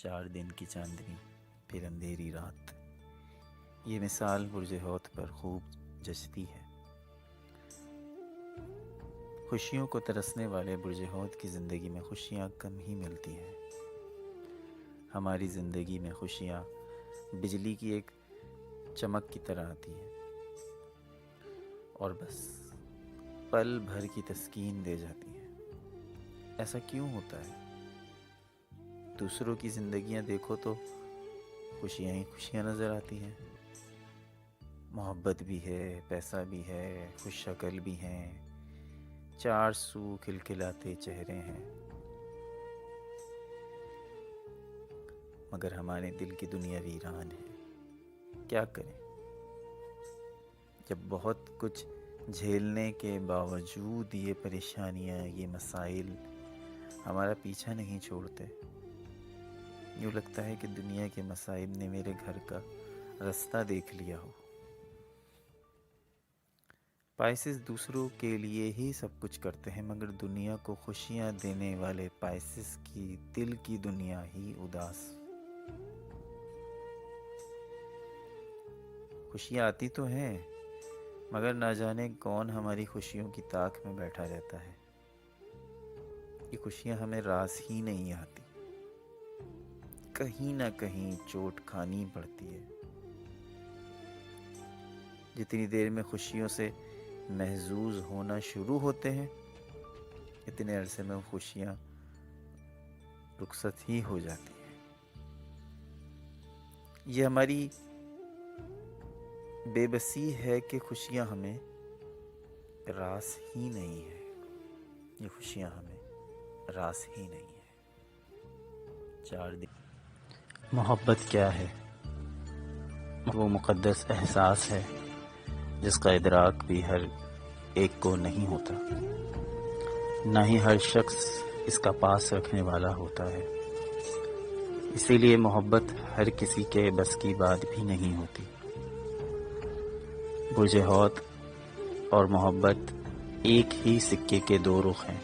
4 دن کی چاندنی پھر اندھیری رات، یہ مثال برج حوت پر خوب جچتی ہے۔ خوشیوں کو ترسنے والے برج حوت کی زندگی میں خوشیاں کم ہی ملتی ہیں۔ ہماری زندگی میں خوشیاں بجلی کی ایک چمک کی طرح آتی ہیں اور بس پل بھر کی تسکین دے جاتی ہیں۔ ایسا کیوں ہوتا ہے؟ دوسروں کی زندگیاں دیکھو تو خوشیاں ہی خوشیاں نظر آتی ہیں، محبت بھی ہے، پیسہ بھی ہے، خوش شکل بھی ہیں، 4 سو کھلکھلاتے چہرے ہیں، مگر ہمارے دل کی دنیا ویران ہے۔ کیا کریں جب بہت کچھ جھیلنے کے باوجود یہ پریشانیاں، یہ مسائل ہمارا پیچھا نہیں چھوڑتے؟ یوں لگتا ہے کہ دنیا کے مصائب نے میرے گھر کا رستہ دیکھ لیا ہو۔ پائسس دوسروں کے لیے ہی سب کچھ کرتے ہیں، مگر دنیا کو خوشیاں دینے والے پائسس کی دل کی دنیا ہی اداس۔ خوشیاں آتی تو ہیں، مگر نہ جانے کون ہماری خوشیوں کی طاق میں بیٹھا رہتا ہے۔ یہ خوشیاں ہمیں راس ہی نہیں آتی، کہیں نہ کہیں چوٹ کھانی پڑتی ہے۔ جتنی دیر میں خوشیوں سے محظوظ ہونا شروع ہوتے ہیں، اتنے عرصے میں خوشیاں رخصت ہی ہو جاتی ہیں۔ یہ ہماری بے بسی ہے کہ خوشیاں ہمیں راس ہی نہیں ہے، یہ خوشیاں ہمیں راس ہی نہیں ہے۔ 4 دن۔ محبت کیا ہے؟ وہ مقدس احساس ہے جس کا ادراک بھی ہر ایک کو نہیں ہوتا، نہ ہی ہر شخص اس کا پاس رکھنے والا ہوتا ہے۔ اسی لیے محبت ہر کسی کے بس کی بات بھی نہیں ہوتی۔ برج حوت اور محبت ایک ہی سکے کے 2 رخ ہیں۔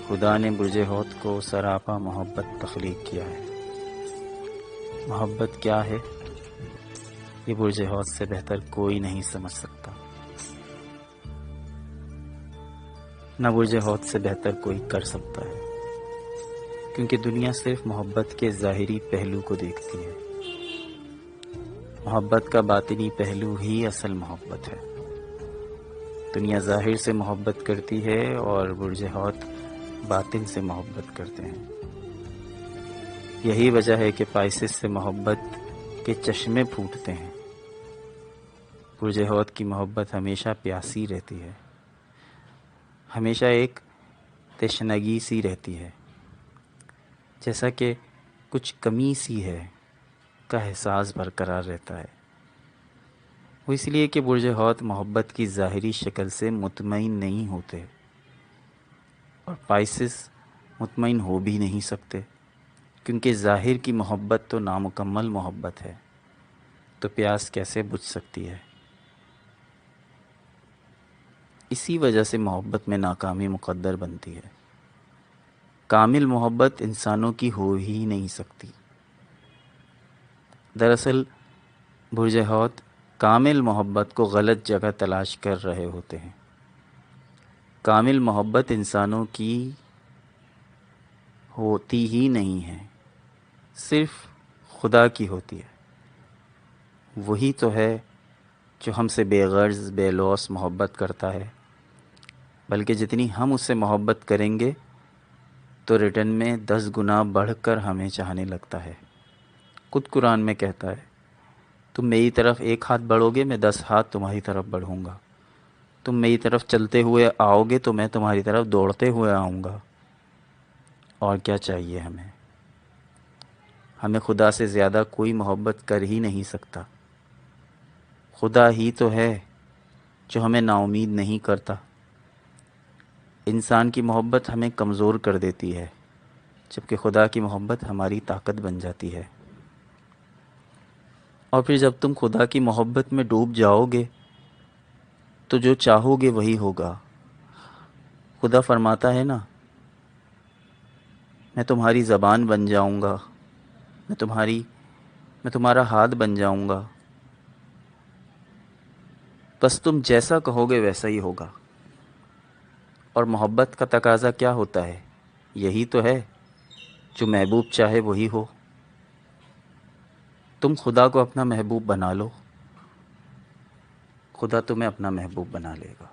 خدا نے برج حوت کو سراپا محبت تخلیق کیا ہے۔ محبت کیا ہے یہ برج حوت سے بہتر کوئی نہیں سمجھ سکتا، نہ برج حوت سے بہتر کوئی کر سکتا ہے، کیونکہ دنیا صرف محبت کے ظاہری پہلو کو دیکھتی ہے۔ محبت کا باطنی پہلو ہی اصل محبت ہے۔ دنیا ظاہر سے محبت کرتی ہے اور برج حوت باطن سے محبت کرتے ہیں۔ یہی وجہ ہے کہ پائسس سے محبت کے چشمے پھوٹتے ہیں۔ برج حوت کی محبت ہمیشہ پیاسی رہتی ہے، ہمیشہ ایک تشنگی سی رہتی ہے، جیسا کہ کچھ کمی سی ہے کا احساس برقرار رہتا ہے۔ وہ اس لیے کہ برج حوت محبت کی ظاہری شکل سے مطمئن نہیں ہوتے، اور پائسس مطمئن ہو بھی نہیں سکتے، کیونکہ ظاہر کی محبت تو نامکمل محبت ہے، تو پیاس کیسے بجھ سکتی ہے؟ اسی وجہ سے محبت میں ناکامی مقدر بنتی ہے۔ کامل محبت انسانوں کی ہو ہی نہیں سکتی۔ دراصل برج حوت کامل محبت کو غلط جگہ تلاش کر رہے ہوتے ہیں۔ کامل محبت انسانوں کی ہوتی ہی نہیں ہے، صرف خدا کی ہوتی ہے۔ وہی تو ہے جو ہم سے بے غرض بے لوث محبت کرتا ہے، بلکہ جتنی ہم اس سے محبت کریں گے تو ریٹرن میں 10 گنا بڑھ کر ہمیں چاہنے لگتا ہے۔ خود قرآن میں کہتا ہے، تم میری طرف 1 ہاتھ بڑھو گے، میں 10 ہاتھ تمہاری طرف بڑھوں گا۔ تم میری طرف چلتے ہوئے آؤ گے تو میں تمہاری طرف دوڑتے ہوئے آؤں گا۔ اور کیا چاہیے ہمیں؟ ہمیں خدا سے زیادہ کوئی محبت کر ہی نہیں سکتا۔ خدا ہی تو ہے جو ہمیں نا امید نہیں کرتا۔ انسان کی محبت ہمیں کمزور کر دیتی ہے، جبکہ خدا کی محبت ہماری طاقت بن جاتی ہے۔ اور پھر جب تم خدا کی محبت میں ڈوب جاؤ گے تو جو چاہو گے وہی ہوگا۔ خدا فرماتا ہے نا، میں تمہاری زبان بن جاؤں گا، میں تمہارا ہاتھ بن جاؤں گا، بس تم جیسا کہو گے ویسا ہی ہوگا۔ اور محبت کا تقاضا کیا ہوتا ہے؟ یہی تو ہے، جو محبوب چاہے وہی ہو۔ تم خدا کو اپنا محبوب بنا لو، خدا تمہیں اپنا محبوب بنا لے گا۔